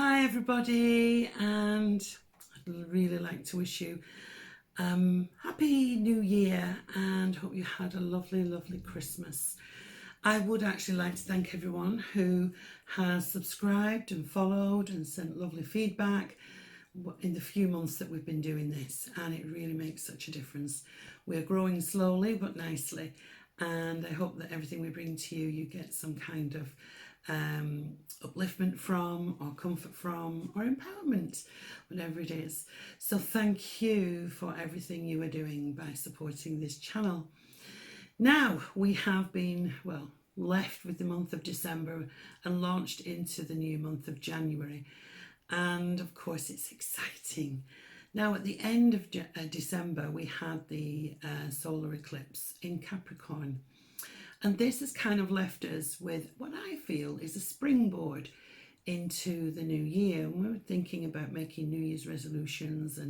Hi everybody, and I'd really like to wish you happy new year and hope you had a lovely Christmas. I would actually like to thank everyone who has subscribed and followed and sent lovely feedback in the few months that we've been doing this, and it really makes such a difference. We're growing slowly but nicely, and I hope that everything we bring to you, you get some kind of upliftment from, or comfort from, or empowerment, whatever it is. So thank you for everything you are doing by supporting this channel. Now we have been, well, left with the month of December and launched into the new month of January. And of course it's exciting. Now at the end of December we had the solar eclipse in Capricorn. And this has kind of left us with what I feel is a springboard into the new year. And we're thinking about making New Year's resolutions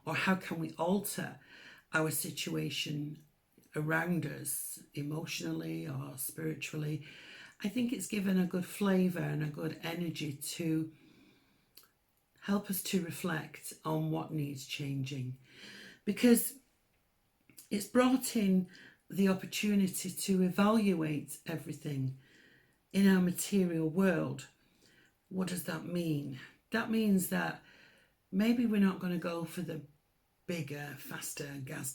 or how can we alter our situation around us emotionally or spiritually. I think it's given a good flavour and a good energy to help us to reflect on what needs changing, because it's brought in the opportunity to evaluate everything in our material world. What does that mean? That means that maybe we're not going to go for the bigger, faster, gas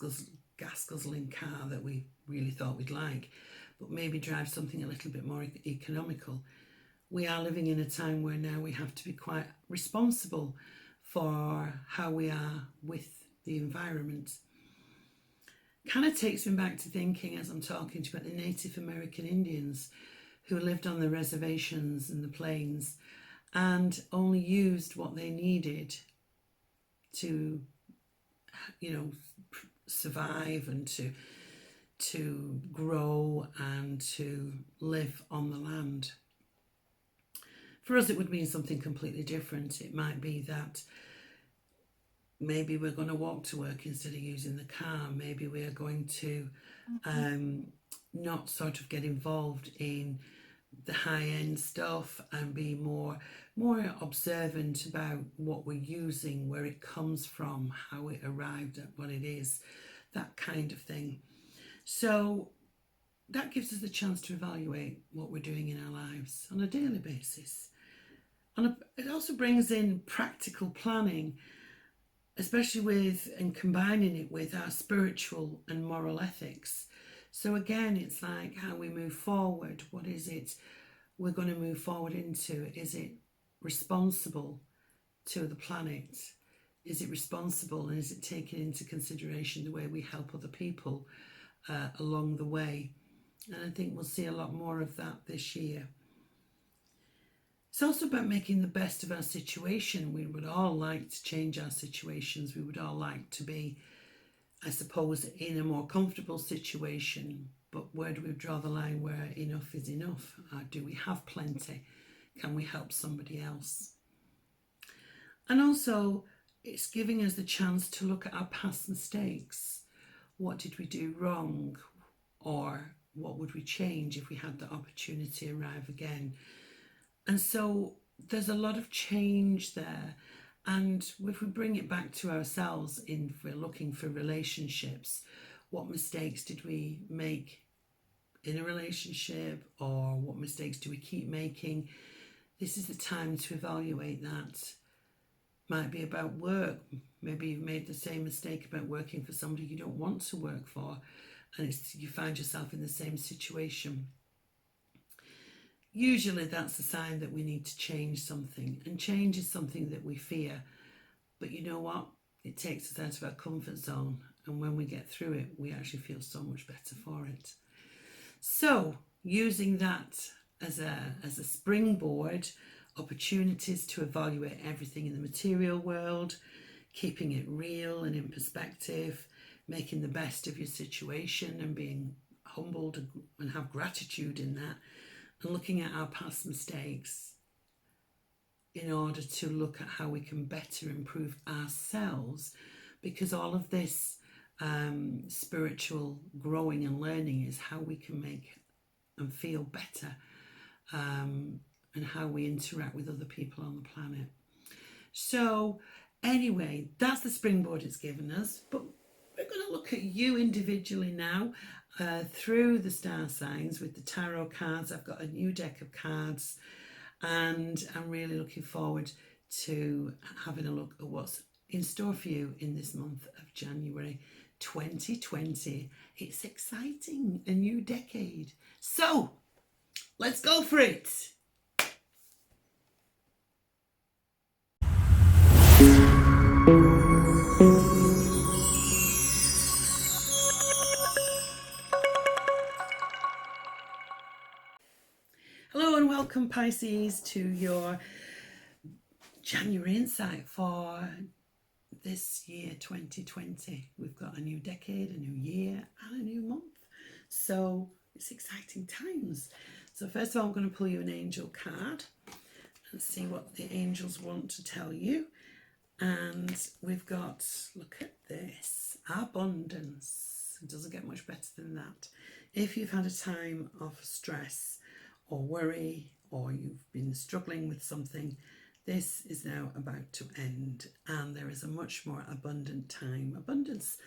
guzzling car that we really thought we'd like, but maybe drive something a little bit more economical. We are living in a time where now we have to be quite responsible for how we are with the environment. Kind of takes me back to thinking, as I'm talking to you, about the Native American Indians who lived on the reservations and the plains and only used what they needed to, survive and to grow and to live on the land. For us, it would mean something completely different. It might be that maybe we're going to walk to work instead of using the car. Maybe we are going to not sort of get involved in the high-end stuff and be more observant about what we're using, where it comes from, how it arrived at what it is, that kind of thing. So that gives us the chance to evaluate what we're doing in our lives on a daily basis. And it also brings in practical planning, especially with and combining it with our spiritual and moral ethics. So again, it's like how we move forward. What is it we're going to move forward into? Is it responsible to the planet? Is it responsible, and is it taking into consideration the way we help other people along the way? And I think we'll see a lot more of that this year. It's also about making the best of our situation. We would all like to change our situations. We would all like to be, I suppose, in a more comfortable situation. But where do we draw the line where enough is enough? Do we have plenty? Can we help somebody else? And also, it's giving us the chance to look at our past mistakes. What did we do wrong? Or what would we change if we had the opportunity arrive again? And so there's a lot of change there. And if we bring it back to ourselves, if we're looking for relationships, what mistakes did we make in a relationship, or what mistakes do we keep making? This is the time to evaluate that. Might be about work. Maybe you've made the same mistake about working for somebody you don't want to work for, and you find yourself in the same situation. Usually that's a sign that we need to change something, and change is something that we fear. But you know what? It takes us out of our comfort zone, and when we get through it, we actually feel so much better for it. So using that as a springboard, opportunities to evaluate everything in the material world, keeping it real and in perspective, making the best of your situation and being humbled and have gratitude in that, and looking at our past mistakes in order to look at how we can better improve ourselves, because all of this spiritual growing and learning is how we can make and feel better, and how we interact with other people on the planet. So anyway, that's the springboard it's given us, but we're going to look at you individually now through the star signs with the tarot cards. I've got a new deck of cards, and I'm really looking forward to having a look at what's in store for you in this month of January 2020. It's exciting, a new decade. So let's go for it. Hello and welcome, Pisces, to your January insight for this year 2020. We've got a new decade, a new year, and a new month. So it's exciting times. So first of all, I'm going to pull you an angel card and see what the angels want to tell you. And we've got, look at this, abundance. It doesn't get much better than that. If you've had a time of stress or worry, or you've been struggling with something, this is now about to end, and there is a much more abundant time. Abundance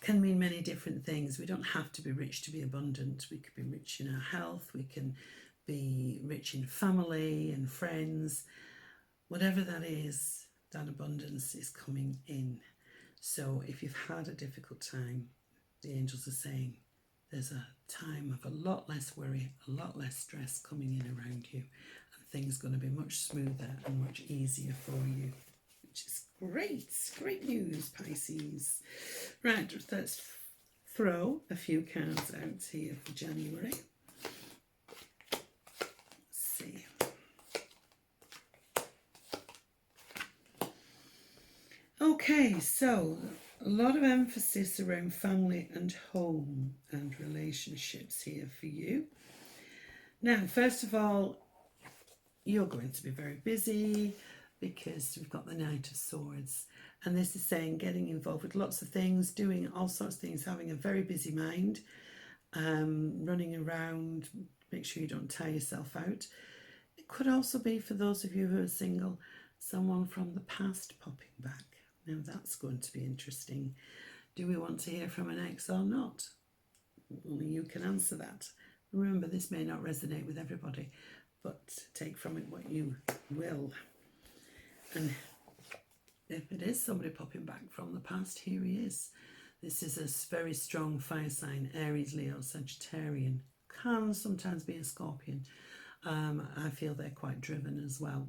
can mean many different things. We don't have to be rich to be abundant. We could be rich in our health, we can be rich in family and friends. Whatever that is, that abundance is coming in. So if you've had a difficult time, the angels are saying there's a time of a lot less worry, a lot less stress coming in around you, and things are going to be much smoother and much easier for you, which is great. Great news, Pisces. Right, let's throw a few cards out here for January. Let's see. Okay, so a lot of emphasis around family and home and relationships here for you. Now, first of all, you're going to be very busy because we've got the Knight of Swords. And this is saying getting involved with lots of things, doing all sorts of things, having a very busy mind, running around, make sure you don't tire yourself out. It could also be, for those of you who are single, someone from the past popping back. Now that's going to be interesting. Do we want to hear from an ex or not? Only you can answer that. Remember, this may not resonate with everybody, but take from it what you will. And if it is somebody popping back from the past, here he is. This is a very strong fire sign, Aries, Leo, Sagittarian. Can sometimes be a Scorpion. I feel they're quite driven as well.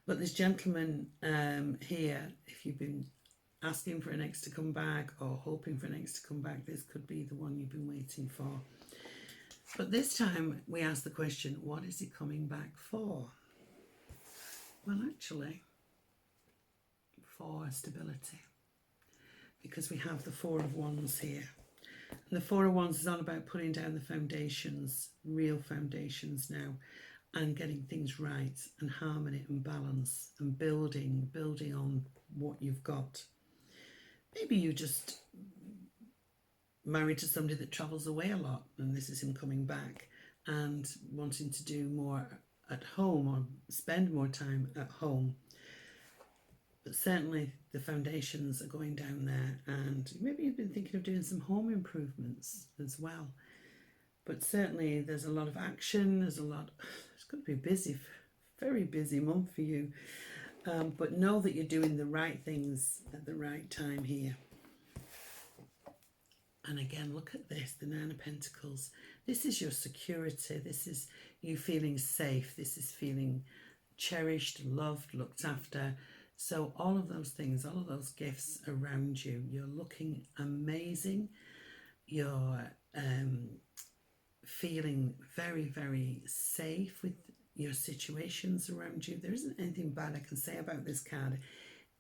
But this gentleman here, if you've been asking for an ex to come back or hoping for an ex to come back, this could be the one you've been waiting for. But this time we ask the question, what is he coming back for? Well, actually, for stability. Because we have the Four of Wands here. And the Four of Wands is all about putting down the foundations, real foundations now, and getting things right and harmony and balance and building on what you've got. Maybe you just married to somebody that travels away a lot, and this is him coming back and wanting to do more at home or spend more time at home. But certainly the foundations are going down there, and maybe you've been thinking of doing some home improvements as well. But certainly there's a lot of action, it's going to be busy, very busy month for you. But know that you're doing the right things at the right time here. And again, look at this, the Nine of Pentacles. This is your security. This is you feeling safe. This is feeling cherished, loved, looked after. So all of those things, all of those gifts around you, you're looking amazing. You're feeling very, very safe with your situations around you. There isn't anything bad I can say about this card.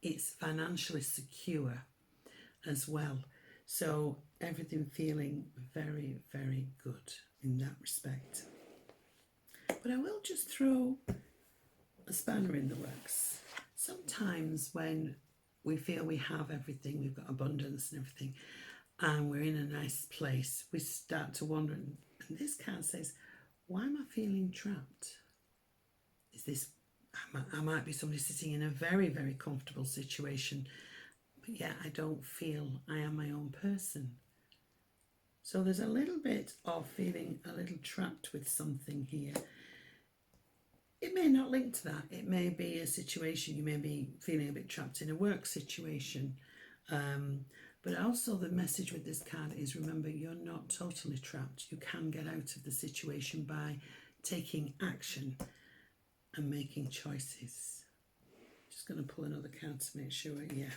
It's financially secure as well. So everything feeling very, very good in that respect. But I will just throw a spanner in the works. Sometimes when we feel we have everything, we've got abundance and everything, and we're in a nice place, we start to wonder, and this card says, why am I feeling trapped? Is this I might be somebody sitting in a very, very comfortable situation, but yet I don't feel I am my own person. So there's a little bit of feeling a little trapped with something here. It may not link to that. It may be a situation, you may be feeling a bit trapped in a work situation. But also the message with this card is, remember, you're not totally trapped. You can get out of the situation by taking action and making choices. Just going to pull another card to make sure, yeah.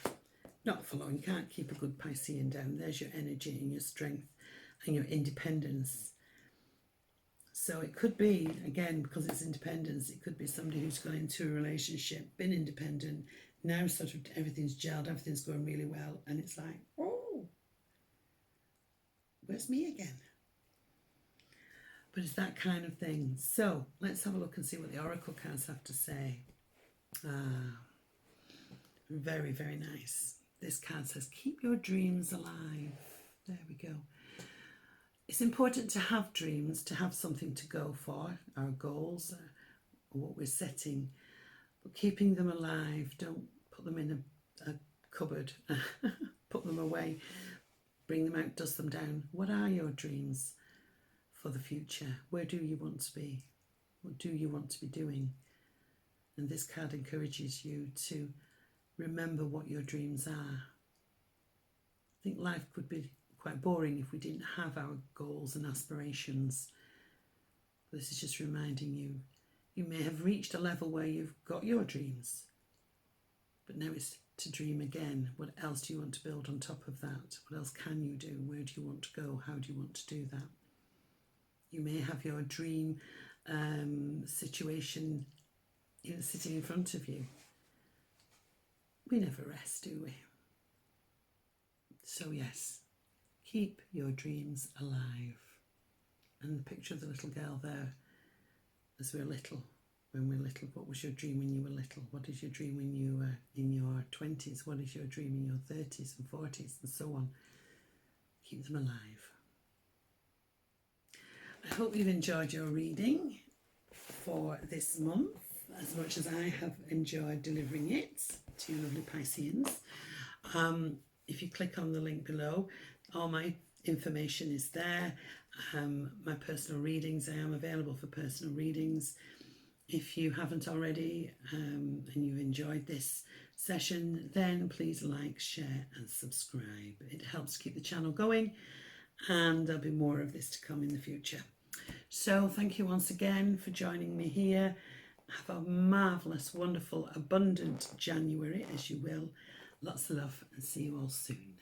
Not for long. You can't keep a good Piscean down. There's your energy and your strength and your independence. So it could be, again, because it's independence, it could be somebody who's gone into a relationship, been independent, now sort of everything's gelled, everything's going really well, and it's like, oh, where's me again? But it's that kind of thing. So let's have a look and see what the oracle cards have to say. Very, very nice. This card says, keep your dreams alive. There we go. It's important to have dreams, to have something to go for, our goals, or what we're setting, but keeping them alive. Don't put them in a cupboard, put them away, bring them out, dust them down. What are your dreams for the future? Where do you want to be? What do you want to be doing? And this card encourages you to remember what your dreams are. I think life could be quite boring if we didn't have our goals and aspirations. This is just reminding you, you may have reached a level where you've got your dreams, but now it's to dream again. What else do you want to build on top of that? What else can you do? Where do you want to go? How do you want to do that? You may have your dream situation sitting in front of you. We never rest, do we? So yes, keep your dreams alive. And the picture of the little girl there, as we're little, when we're little, what was your dream when you were little? What is your dream when you were in your 20s? What is your dream in your 30s and 40s and so on? Keep them alive. I hope you've enjoyed your reading for this month as much as I have enjoyed delivering it to you lovely Pisceans. If you click on the link below, all my information is there. My personal readings, I am available for personal readings. If you haven't already and you've enjoyed this session, then please like, share and subscribe. It helps keep the channel going, and there'll be more of this to come in the future. So thank you once again for joining me here. Have a marvellous, wonderful, abundant January, as you will. Lots of love, and see you all soon.